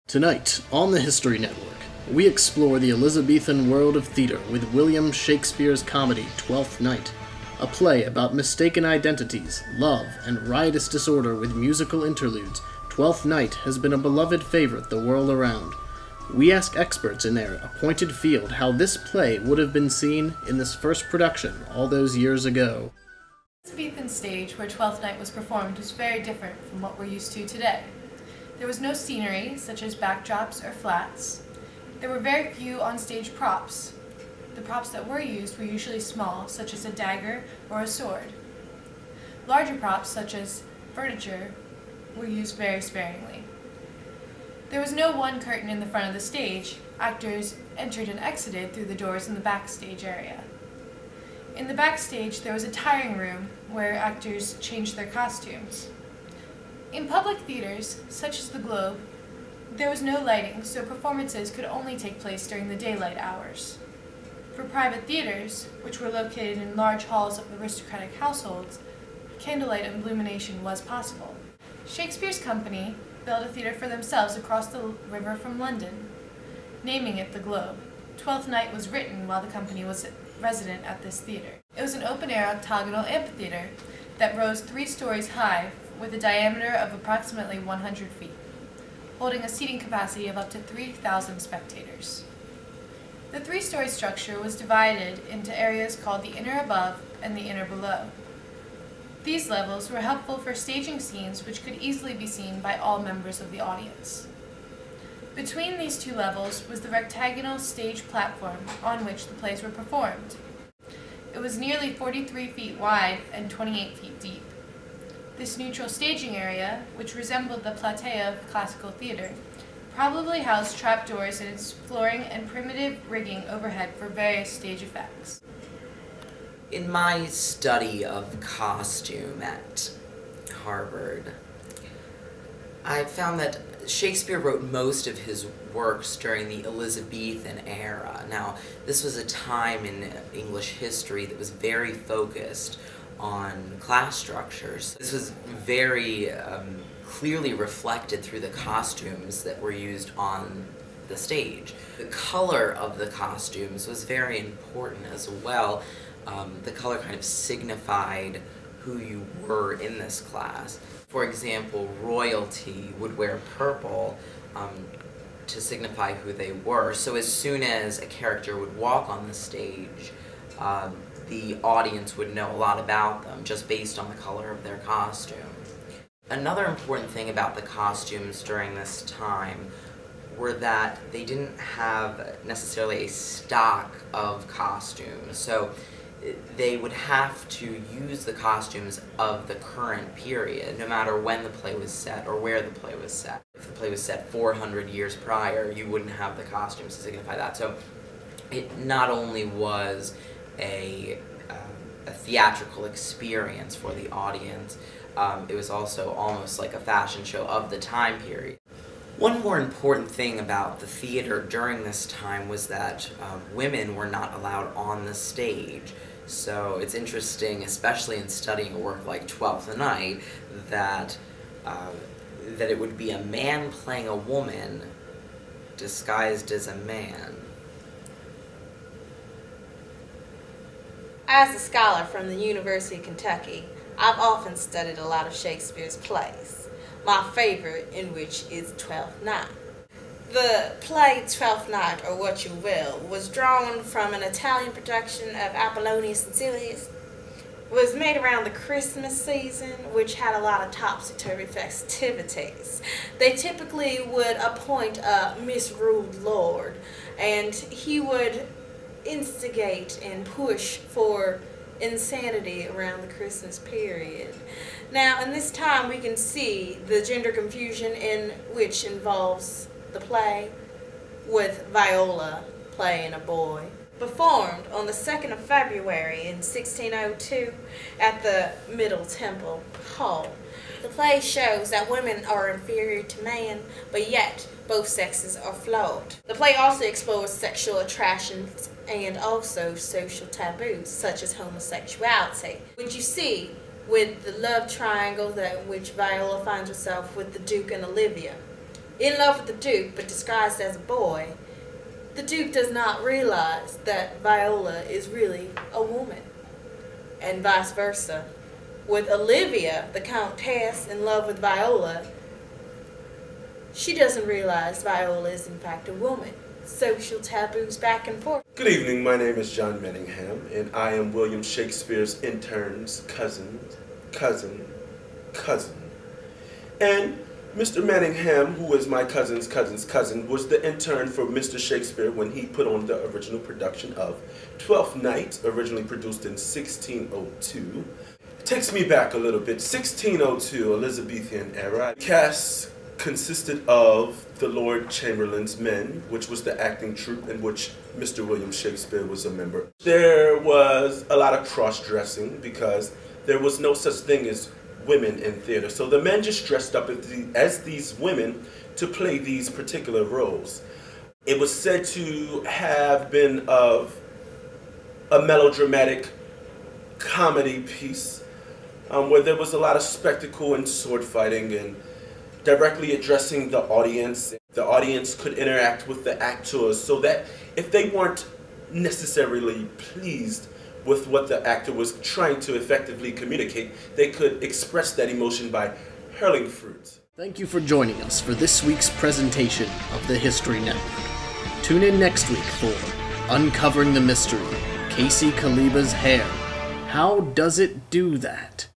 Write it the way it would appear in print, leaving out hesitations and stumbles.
Tonight, on the History Network, we explore the Elizabethan world of theater with William Shakespeare's comedy Twelfth Night, a play about mistaken identities, love, and riotous disorder with musical interludes. Twelfth Night has been a beloved favorite the world around. We ask experts in their appointed field how this play would have been seen in this first production all those years ago. The Elizabethan stage where Twelfth Night was performed was very different from what we're used to today. There was no scenery, such as backdrops or flats. There were very few on-stage props. The props that were used were usually small, such as a dagger or a sword. Larger props, such as furniture, were used very sparingly. There was no one curtain in the front of the stage. Actors entered and exited through the doors in the backstage area. In the backstage, there was a tiring room where actors changed their costumes. In public theaters, such as the Globe, there was no lighting, so performances could only take place during the daylight hours. For private theaters, which were located in large halls of aristocratic households, candlelight illumination was possible. Shakespeare's company built a theater for themselves across the river from London, naming it the Globe. Twelfth Night was written while the company was resident at this theater. It was an open-air octagonal amphitheater that rose 3 stories high with a diameter of approximately 100 feet, holding a seating capacity of up to 3,000 spectators. The 3-story structure was divided into areas called the inner above and the inner below. These levels were helpful for staging scenes which could easily be seen by all members of the audience. Between these 2 levels was the rectangular stage platform on which the plays were performed. It was nearly 43 feet wide and 28 feet deep. This neutral staging area, which resembled the platea of classical theater, probably housed trapdoors in its flooring and primitive rigging overhead for various stage effects. In my study of costume at Harvard, I found that Shakespeare wrote most of his works during the Elizabethan era. Now, this was a time in English history that was very focused on class structures. This was very clearly reflected through the costumes that were used on the stage. The color of the costumes was very important as well. The color kind of signified who you were in this class. For example, royalty would wear purple to signify who they were. So as soon as a character would walk on the stage, the audience would know a lot about them just based on the color of their costume. Another important thing about the costumes during this time were that they didn't have necessarily a stock of costumes. So they would have to use the costumes of the current period, no matter when the play was set or where the play was set. If the play was set 400 years prior, you wouldn't have the costumes to signify that. So it not only was a theatrical experience for the audience, it was also almost like a fashion show of the time period. One more important thing about the theater during this time was that women were not allowed on the stage. So it's interesting, especially in studying a work like Twelfth Night, that it would be a man playing a woman disguised as a man. As a scholar from the University of Kentucky, I've often studied a lot of Shakespeare's plays, my favorite in which is Twelfth Night. The play Twelfth Night, or what you will, was drawn from an Italian production of Apollonius and Silius. It was made around the Christmas season, which had a lot of topsy-turvy festivities. They typically would appoint a misruled lord, and he would instigate and push for insanity around the Christmas period. Now, in this time, we can see the gender confusion in which involves the play, with Viola playing a boy. Performed on the 2nd of February in 1602 at the Middle Temple Hall. The play shows that women are inferior to man, but yet both sexes are flawed. The play also explores sexual attractions and also social taboos, such as homosexuality, which you see with the love triangle that which Viola finds herself with the Duke and Olivia. in love with the Duke but disguised as a boy, the Duke does not realize that Viola is really a woman, and vice versa. With Olivia, the Countess, in love with Viola, she doesn't realize Viola is in fact a woman. Social taboos back and forth. Good evening, my name is John Manningham, and I am William Shakespeare's intern's cousin. And Mr. Manningham, who is my cousin's cousin, was the intern for Mr. Shakespeare when he put on the original production of Twelfth Night, originally produced in 1602. It takes me back a little bit. 1602, Elizabethan era. Cast consisted of the Lord Chamberlain's Men, which was the acting troupe in which Mr. William Shakespeare was a member. There was a lot of cross-dressing because there was no such thing as women in theater. So the men just dressed up as these women to play these particular roles. It was said to have been of a melodramatic comedy piece where there was a lot of spectacle and sword fighting and directly addressing the audience. The audience could interact with the actors so that if they weren't necessarily pleased with what the actor was trying to effectively communicate, they could express that emotion by hurling fruit. Thank you for joining us for this week's presentation of the History Network. Tune in next week for Uncovering the Mystery, Casey Kaliba's Hair. How does it do that?